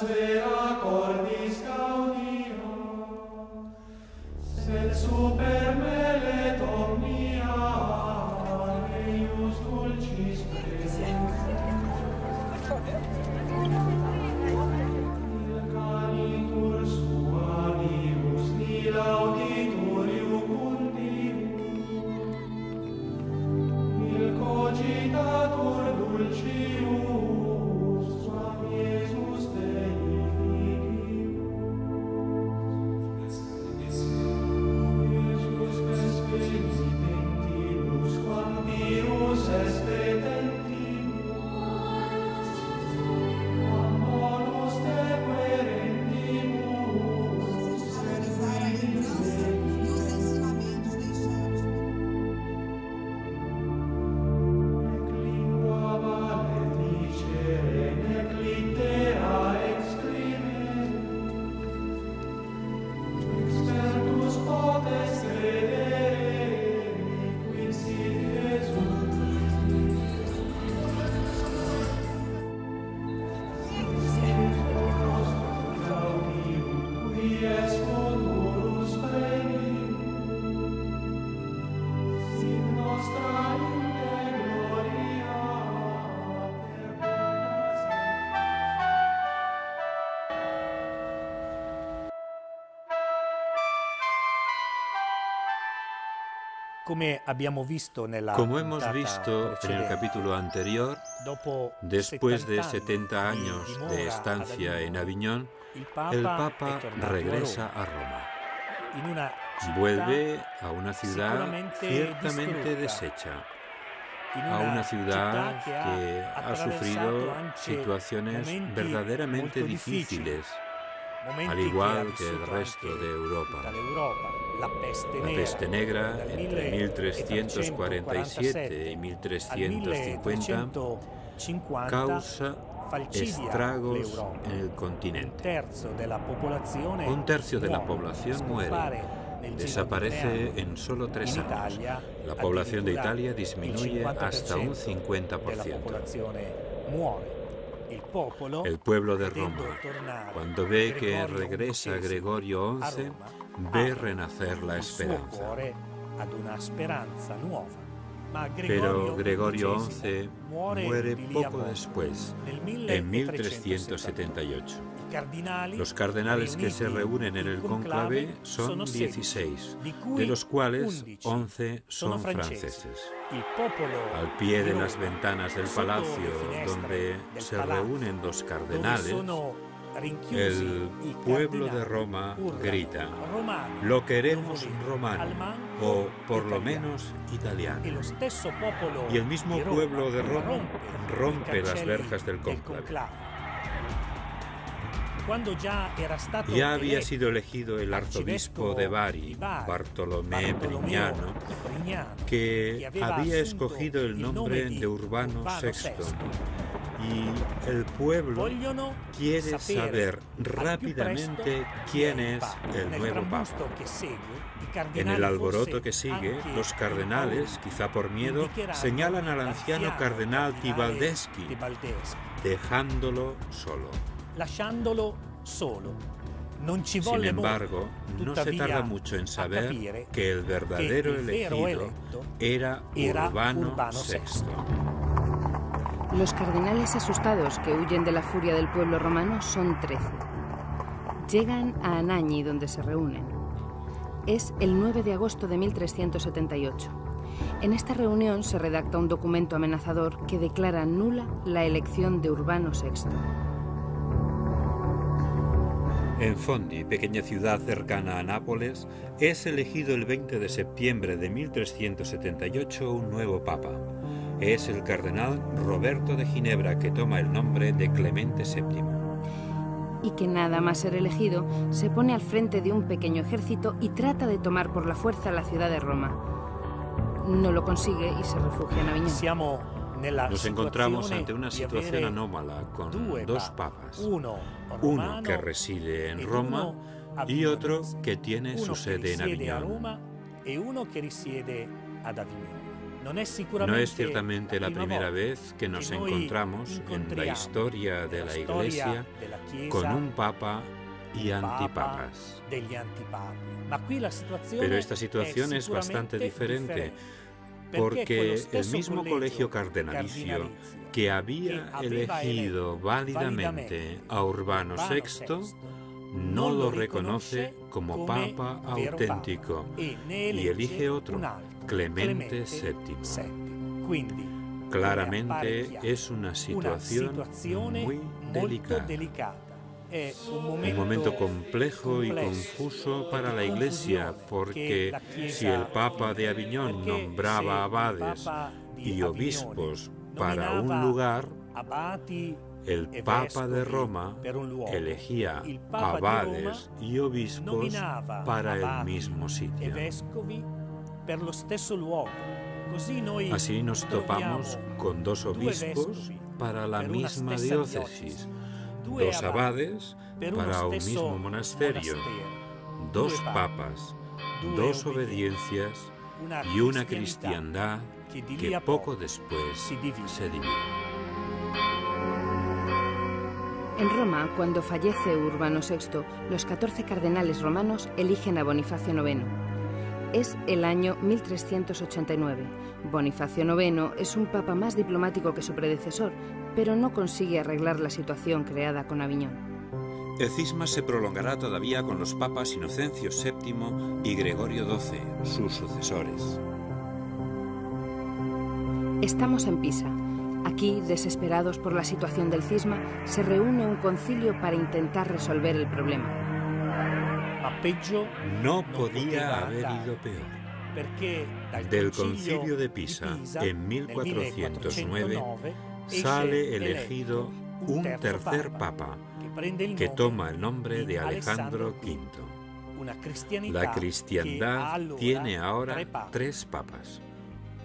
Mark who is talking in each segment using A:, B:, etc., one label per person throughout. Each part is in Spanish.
A: vera cordis gaudio, sed super me omnia, eius dulcis presentia. Il canitur suavius, nil auditur iucundius, il cogitatur dulcius, suam Iesus Dei Filius. Iesus vespeditentibus, quam virus est petentibus, quam bonus te querentibus, et finis nec lingua valet dicere, nec littera exprimere, expertus potes credere, quid sit Iesus. Qui es futurus premium, sit nostra inde gloria
B: Come abbiamo visto nella
C: Como hemos
B: puntata
C: visto en el
B: precedente,
C: capítulo anterior,
B: dopo
C: después de
B: 70
C: 70 años
B: di dimora
C: de
B: ad
C: estancia en
B: Avignone,
C: Aviñón, el Papa
B: è tornato
C: regresa
B: a
C: a Roma.
B: in una città,
C: Vuelve a una ciudad
B: sicuramente
C: ciertamente
B: distrutta,
C: deshecha,
B: in
C: a una ciudad
B: città
C: que ha
B: attraversato
C: sufrido
B: anche
C: situaciones
B: momenti
C: verdaderamente
B: molto difficili,
C: difíciles,
B: momenti
C: al
B: che ha
C: igual que el
B: vissuto
C: resto
B: anche
C: de Europa.
B: tutta l'Europa, la
C: La peste negra
B: dal
C: entre 1347 y
B: 1350 al
C: 1350 causa
B: falcidia
C: estragos
B: l'Europa.
C: en el continente.
B: Un tercio de la
C: muere,
B: población muere,
C: desaparece en solo 3
B: In
C: años.
B: Italia,
C: La población de
B: addirittura
C: Italia disminuye hasta un
B: della
C: 50%.
B: popolazione muore.
C: El pueblo de Roma,
B: vedendo tornare
C: cuando ve que
B: Gregorio
C: regresa
B: XI
C: Gregorio
B: a
C: XI,
B: Roma,
C: ve
B: apre
C: renacer la
B: il suo
C: esperanza.
B: cuore ad una speranza nuova. Ma
C: Pero Gregorio
B: XI
C: XI muere
B: di lì a
C: poco
B: poco.
C: después,
B: Nel
C: en 1378. Los cardenales que se reúnen en el conclave son 16, de los cuales 11 son franceses. Al pie de las ventanas del palacio donde se reúnen los cardenales, el pueblo de Roma grita: lo queremos romano, o por lo menos italiano. Y el mismo pueblo de Roma rompe las verjas del conclave. Ya había sido elegido el arzobispo de Bari, Bartolomé Brignano, que había escogido el nombre de Urbano VI. Y el pueblo quiere saber rápidamente quién es el nuevo Papa. En el alboroto que sigue, los cardenales, quizá por miedo, señalan al anciano cardenal Tibaldeschi, dejándolo solo. Sin embargo, no se tarda mucho en saber que el verdadero elegido era Urbano VI.
D: Los cardenales asustados que huyen de la furia del pueblo romano son 13. Llegan a Anagni, donde se reúnen. Es el 9 de agosto de 1378. En esta reunión se redacta un documento amenazador que declara nula la elección de Urbano VI.
C: En Fondi, pequeña ciudad cercana a Nápoles, es elegido el 20 de septiembre de 1378 un nuevo papa. Es el cardenal Roberto de Ginebra, que toma el nombre de Clemente VII.
D: Y que nada más ser elegido, se pone al frente de un pequeño ejército y trata de tomar por la fuerza la ciudad de Roma. No lo consigue y se refugia en Aviñón.
C: Nos encontramos ante una situación anómala con dos papas, uno que reside en Roma y otro que tiene su sede en Aviñón. No es ciertamente la primera vez que nos encontramos en la historia de la Iglesia con un papa y antipapas. Pero esta situación es bastante diferente, porque el mismo colegio cardenalicio que había elegido válidamente a Urbano VI no lo reconoce como papa auténtico y elige otro, Clemente VII. Claramente es una situación muy delicada. Un momento complejo y confuso para la Iglesia, porque si el Papa de Aviñón nombraba abades y obispos para un lugar, el Papa de Roma elegía abades y obispos para el mismo sitio. Así nos topamos con dos obispos para la misma diócesis, dos abades para un mismo monasterio, dos papas, dos obediencias y una cristiandad que poco después se divide.
D: En Roma, cuando fallece Urbano VI, los 14 cardenales romanos eligen a Bonifacio IX. Es el año 1389. Bonifacio IX es un papa más diplomático que su predecesor, pero no consigue arreglar la situación creada con Aviñón.
E: El cisma se prolongará todavía con los papas Inocencio VII y Gregorio XII, sus sucesores.
D: Estamos en Pisa. Aquí, desesperados por la situación del cisma, se reúne un concilio para intentar resolver el problema.
C: No podía haber ido peor. Del concilio de Pisa, en 1409, sale elegido un tercer papa, que toma el nombre de Alejandro V. La cristiandad tiene ahora 3 papas.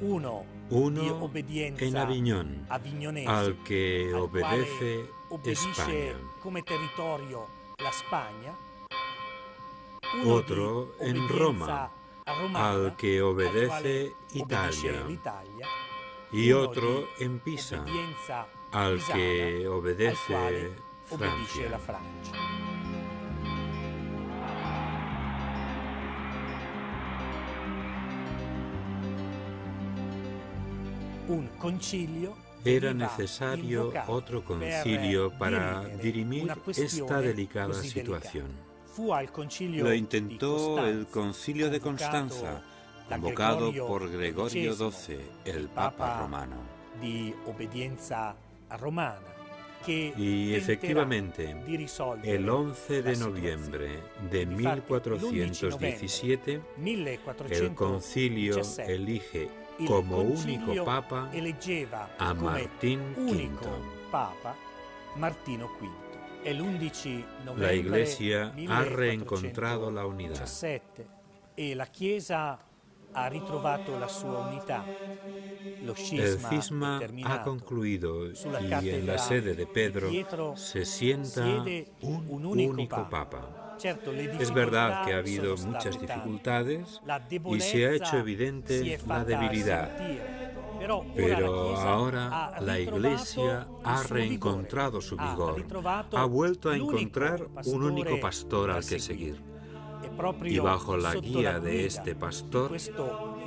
C: Uno en Aviñón, al que obedece España. Otro en Roma, al que obedece Italia. Y otro en Pisa, al que obedece Francia. Era necesario otro concilio para dirimir esta delicada situación.
E: Lo intentó el Concilio de Constanza, convocado por Gregorio XII, el Papa romano.
C: Y efectivamente, el 11 de noviembre de 1417, el concilio elige como único papa a Martín V. La Iglesia ha reencontrado la unidad. El cisma ha concluido y en la sede de Pedro se sienta un único papa. Es verdad que ha habido muchas dificultades y se ha hecho evidente la debilidad, pero ahora la Iglesia ha reencontrado su vigor, ha vuelto a encontrar un único pastor al que seguir. Y bajo la guía de este pastor,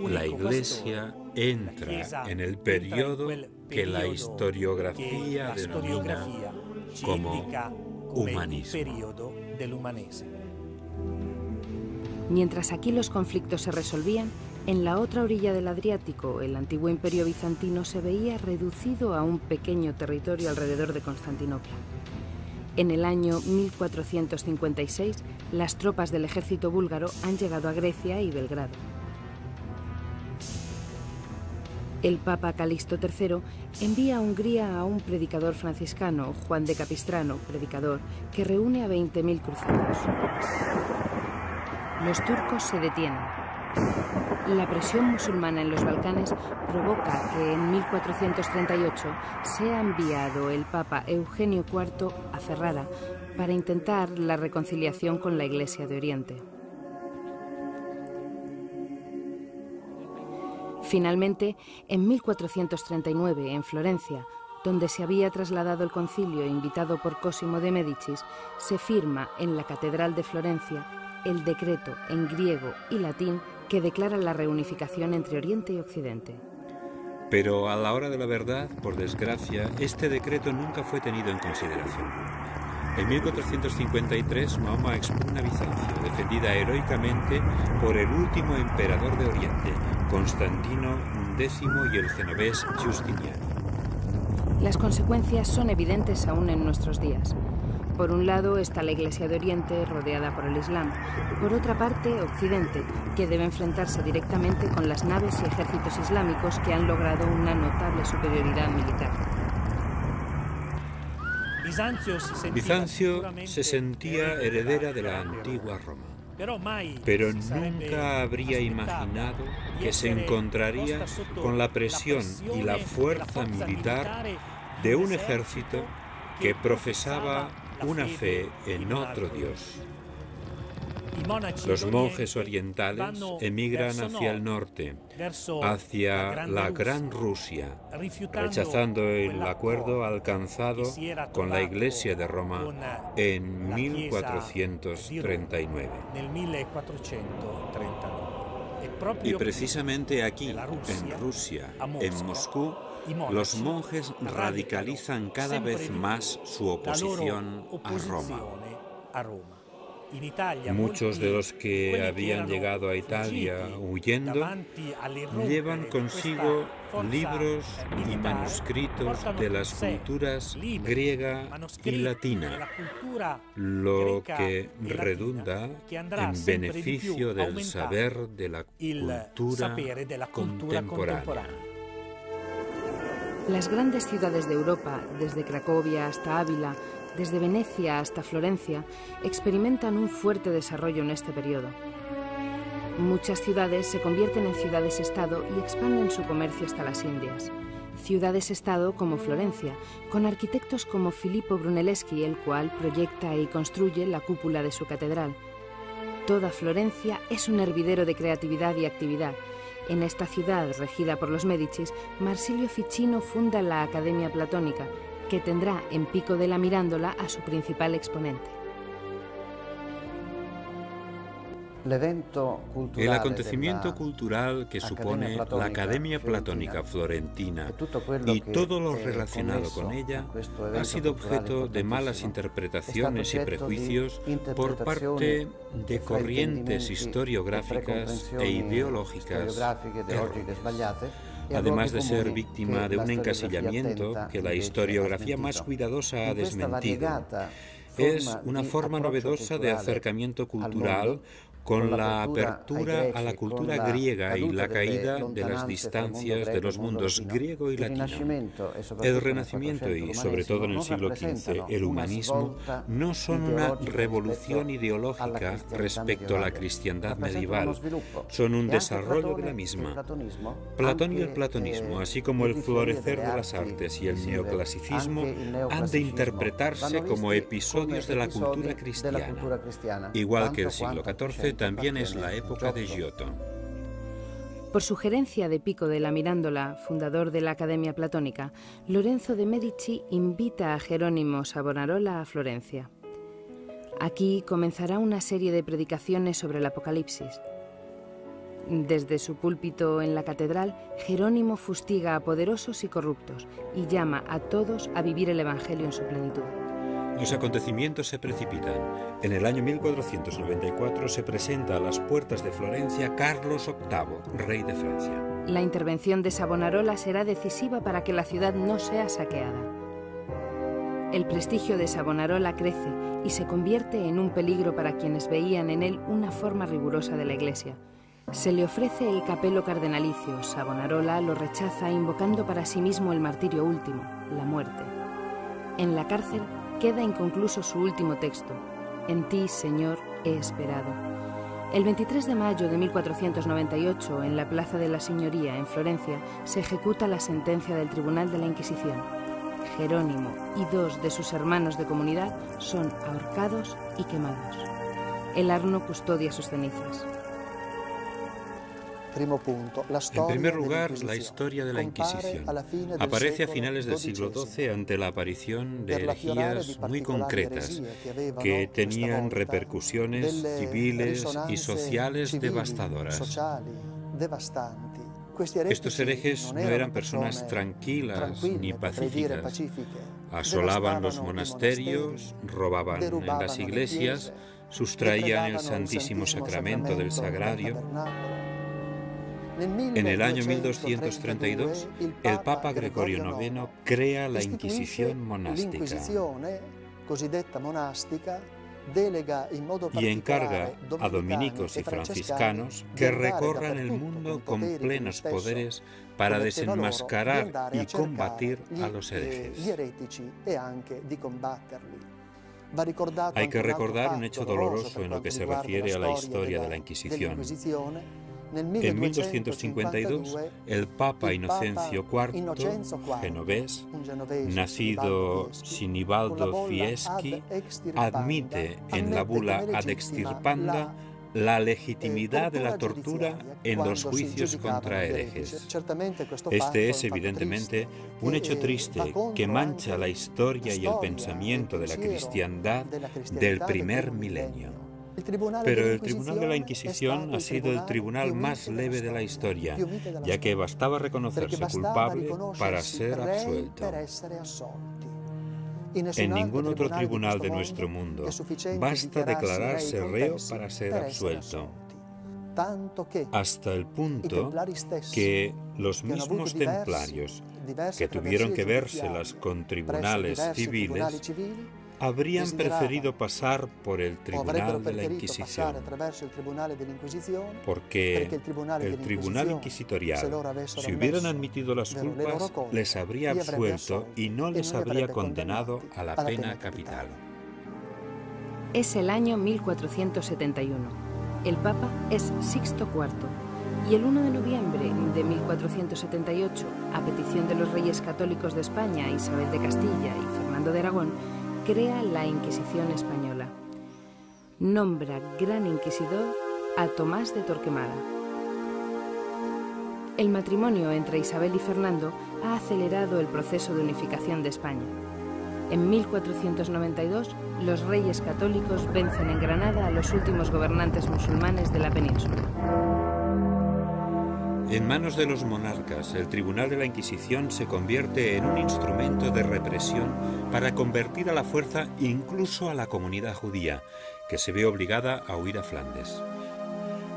C: la Iglesia entra en el periodo que la historiografía denomina como humanismo.
D: Mientras aquí los conflictos se resolvían, en la otra orilla del Adriático, el antiguo imperio bizantino se veía reducido a un pequeño territorio alrededor de Constantinopla. En el año 1456, las tropas del ejército búlgaro han llegado a Grecia y Belgrado. El Papa Calixto III envía a Hungría a un predicador franciscano, Juan de Capistrano, predicador, que reúne a 20.000 cruzados. Los turcos se detienen. La presión musulmana en los Balcanes provoca que en 1438 sea enviado el Papa Eugenio IV a Ferrara para intentar la reconciliación con la Iglesia de Oriente. Finalmente, en 1439, en Florencia, donde se había trasladado el concilio invitado por Cosimo de Médicis, se firma en la Catedral de Florencia el decreto en griego y latín que declara la reunificación entre Oriente y Occidente.
E: Pero a la hora de la verdad, por desgracia, este decreto nunca fue tenido en consideración. En 1453, Mahoma expugna Bizancio, defendida heroicamente por el último emperador de Oriente, Constantino X y el genovés Justiniano.
D: Las consecuencias son evidentes aún en nuestros días. Por un lado está la Iglesia de Oriente, rodeada por el Islam. Por otra parte, Occidente, que debe enfrentarse directamente con las naves y ejércitos islámicos que han logrado una notable superioridad militar.
E: Bizancio se sentía heredera de la antigua Roma, pero nunca habría imaginado que se encontraría con la presión y la fuerza militar de un ejército que profesaba una fe en otro Dios. Los monjes orientales emigran hacia el norte, hacia la Gran Rusia, rechazando el acuerdo alcanzado con la Iglesia de Roma en 1439. Y precisamente aquí, en Rusia, en Moscú, los monjes radicalizan cada vez más su oposición a Roma. Muchos de los que habían llegado a Italia huyendo llevan consigo libros y manuscritos de las culturas griega y latina, lo que redunda en beneficio del saber de la cultura contemporánea.
D: Las grandes ciudades de Europa, desde Cracovia hasta Ávila, desde Venecia hasta Florencia, experimentan un fuerte desarrollo en este periodo. Muchas ciudades se convierten en ciudades-estado y expanden su comercio hasta las Indias. Ciudades-estado como Florencia, con arquitectos como Filippo Brunelleschi, el cual proyecta y construye la cúpula de su catedral. Toda Florencia es un hervidero de creatividad y actividad. En esta ciudad, regida por los Médicis, Marsilio Ficino funda la Academia Platónica, que tendrá en Pico della Mirandola a su principal exponente.
E: El acontecimiento cultural que supone la Academia Platónica Florentina y todo lo relacionado con ella ha sido objeto de malas interpretaciones y prejuicios por parte de corrientes historiográficas e ideológicas erróneas. Además de ser víctima de un encasillamiento que la historiografía más cuidadosa ha desmentido, es una forma novedosa de acercamiento cultural con la apertura a la cultura griega y la caída de las distancias de los mundos griego y latino. El Renacimiento y, sobre todo en el siglo XV, el humanismo no son una revolución ideológica respecto a la cristiandad medieval, son un desarrollo de la misma. Platón y el platonismo, así como el florecer de las artes y el neoclasicismo, han de interpretarse como episodios de la cultura cristiana, igual que el siglo XIV también es la época de Giotto.
D: Por sugerencia de Pico della Mirandola, fundador de la Academia Platónica, Lorenzo de Medici invita a Jerónimo Savonarola a Florencia. Aquí comenzará una serie de predicaciones sobre el Apocalipsis. Desde su púlpito en la catedral, Jerónimo fustiga a poderosos y corruptos y llama a todos a vivir el Evangelio en su plenitud.
E: Los acontecimientos se precipitan. En el año 1494 se presenta a las puertas de Florencia Carlos VIII, rey de Francia.
D: La intervención de Savonarola será decisiva para que la ciudad no sea saqueada. El prestigio de Savonarola crece y se convierte en un peligro para quienes veían en él una forma rigurosa de la Iglesia. Se le ofrece el capelo cardenalicio. Savonarola lo rechaza invocando para sí mismo el martirio último, la muerte. En la cárcel queda inconcluso su último texto: En ti, Señor, he esperado. El 23 de mayo de 1498, en la Plaza de la Signoría, en Florencia, se ejecuta la sentencia del Tribunal de la Inquisición. Jerónimo y 2 de sus hermanos de comunidad son ahorcados y quemados. El Arno custodia sus cenizas.
E: En primer lugar, la historia de la Inquisición. Aparece a finales del siglo XII ante la aparición de herejías muy concretas que tenían repercusiones civiles y sociales devastadoras. Estos herejes no eran personas tranquilas ni pacíficas. Asolaban los monasterios, robaban en las iglesias, sustraían el Santísimo Sacramento del Sagrario. En el año 1232, el Papa Gregorio IX crea la Inquisición monástica y encarga a dominicos y franciscanos que recorran el mundo con plenos poderes para desenmascarar y combatir a los herejes. Hay que recordar un hecho doloroso en lo que se refiere a la historia de la Inquisición. En 1252, el Papa Inocencio IV, genovés, nacido Sinibaldo Fieschi, admite en la bula Ad Extirpanda la legitimidad de la tortura en los juicios contra herejes. Este es evidentemente un hecho triste que mancha la historia y el pensamiento de la cristiandad del primer milenio. Pero el Tribunal de la Inquisición ha sido el tribunal más leve de la historia, ya que bastaba reconocerse culpable para ser absuelto. En ningún otro tribunal de nuestro mundo basta declararse reo para ser absuelto, hasta el punto que los mismos templarios que tuvieron que vérselas con tribunales civiles habrían preferido pasar por el Tribunal de la Inquisición, porque el Tribunal Inquisitorial, si hubieran admitido las culpas, les habría absuelto y no les habría condenado a la pena capital.
D: Es el año 1471. El Papa es Sixto IV. Y el 1 de noviembre de 1478, a petición de los reyes católicos de España, Isabel de Castilla y Fernando de Aragón, crea la Inquisición española. Nombra Gran Inquisidor a Tomás de Torquemada. El matrimonio entre Isabel y Fernando ha acelerado el proceso de unificación de España. En 1492, los reyes católicos vencen en Granada a los últimos gobernantes musulmanes de la península.
E: En manos de los monarcas, el Tribunal de la Inquisición se convierte en un instrumento de represión para convertir a la fuerza incluso a la comunidad judía, que se ve obligada a huir a Flandes.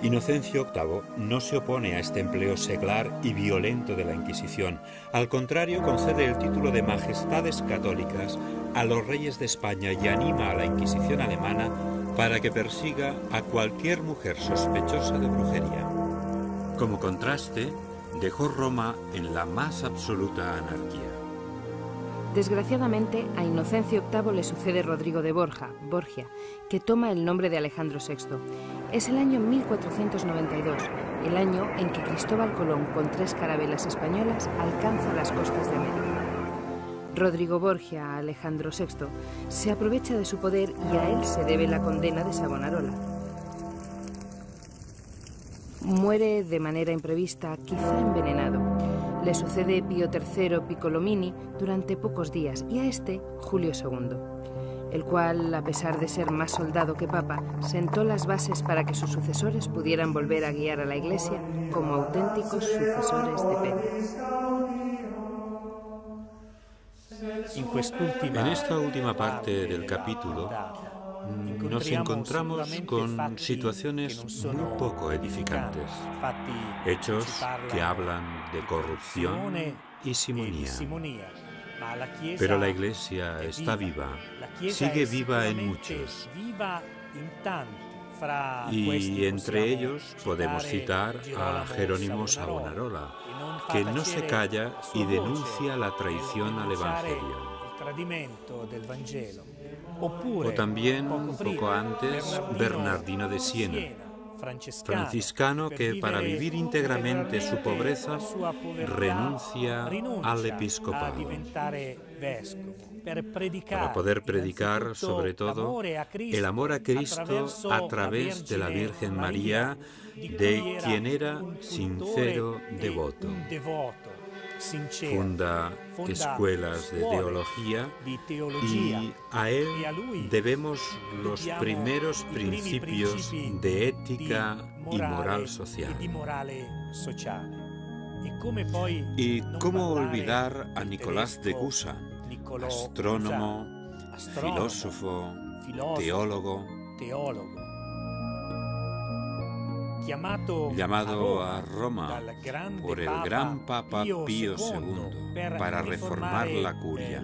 E: Inocencio VIII no se opone a este empleo seglar y violento de la Inquisición. Al contrario, concede el título de Majestades Católicas a los reyes de España y anima a la Inquisición alemana para que persiga a cualquier mujer sospechosa de brujería. Como contraste, dejó Roma en la más absoluta anarquía.
D: Desgraciadamente, a Inocencio VIII le sucede Rodrigo de Borgia, que toma el nombre de Alejandro VI. Es el año 1492, el año en que Cristóbal Colón, con 3 carabelas españolas, alcanza las costas de América. Rodrigo Borgia, Alejandro VI, se aprovecha de su poder y a él se debe la condena de Savonarola. Muere de manera imprevista, quizá envenenado. Le sucede Pío III Piccolomini durante pocos días y a este Julio II, el cual, a pesar de ser más soldado que papa, sentó las bases para que sus sucesores pudieran volver a guiar a la Iglesia como auténticos sucesores de Pedro.
E: En esta última parte del capítulo nos encontramos con situaciones muy poco edificantes, hechos que hablan de corrupción y simonía. Pero la Iglesia está viva, sigue viva en muchos. Y entre ellos podemos citar a Jerónimo Savonarola, que no se calla y denuncia la traición al Evangelio. O también, un poco antes, Bernardino de Siena,
C: franciscano que para vivir íntegramente su pobreza renuncia al episcopado para poder predicar sobre todo el amor a Cristo a través de la Virgen María, de quien era sincero devoto. Funda escuelas de teología y a él debemos los primeros principios de ética y moral social. ¿Y cómo olvidar a Nicolás de Cusa, astrónomo, filósofo, teólogo, llamado a Roma por el gran Papa Pío II para reformar la curia?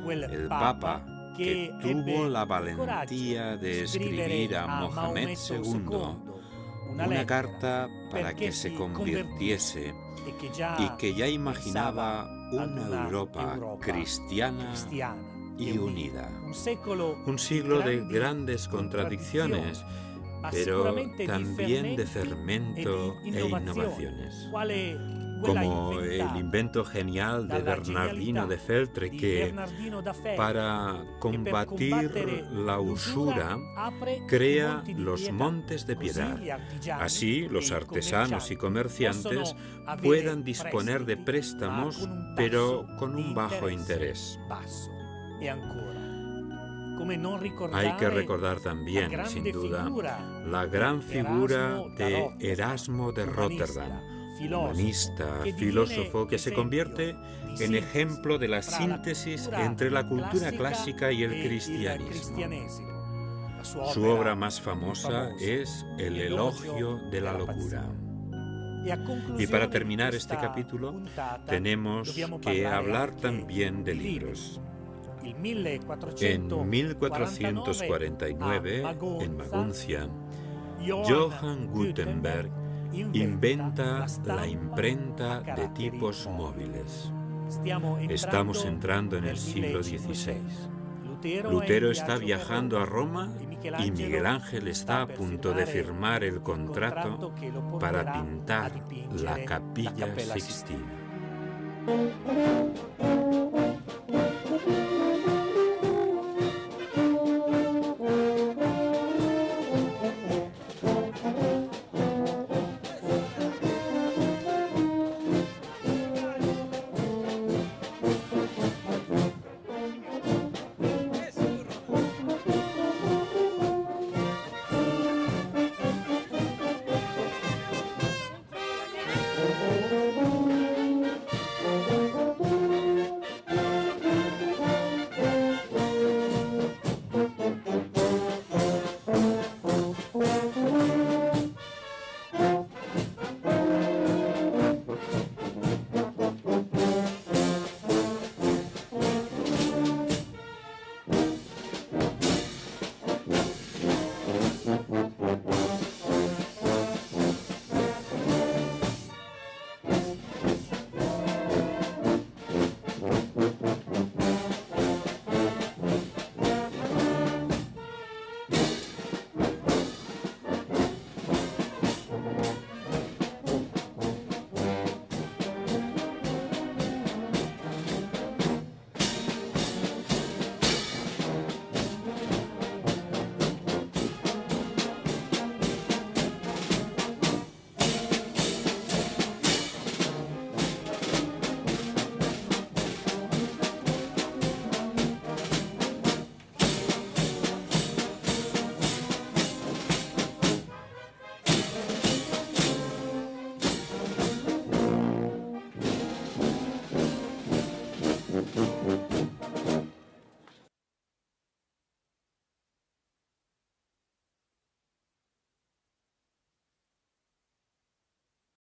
C: El Papa que tuvo la valentía de escribir a Mohamed II una carta para que se convirtiese y que ya imaginaba una Europa cristiana y unida. Un siglo de grandes contradicciones, pero también de fermento e innovaciones, como el invento genial de Bernardino de Feltre, que para combatir la usura crea los montes de piedad. Así los artesanos y comerciantes puedan disponer de préstamos, pero con un bajo interés. Hay que recordar también, sin duda, la gran figura de Erasmo de Róterdam, humanista, filósofo que se convierte en ejemplo de la síntesis entre la cultura clásica y el cristianismo. Su obra más famosa es El elogio de la locura. Y para terminar este capítulo, tenemos que hablar también de libros. En 1449, en Maguncia, Johann Gutenberg inventa la imprenta de tipos móviles. Estamos entrando en el siglo XVI. Lutero está viajando a Roma y Miguel Ángel está a punto de firmar el contrato para pintar la Capilla Sixtina.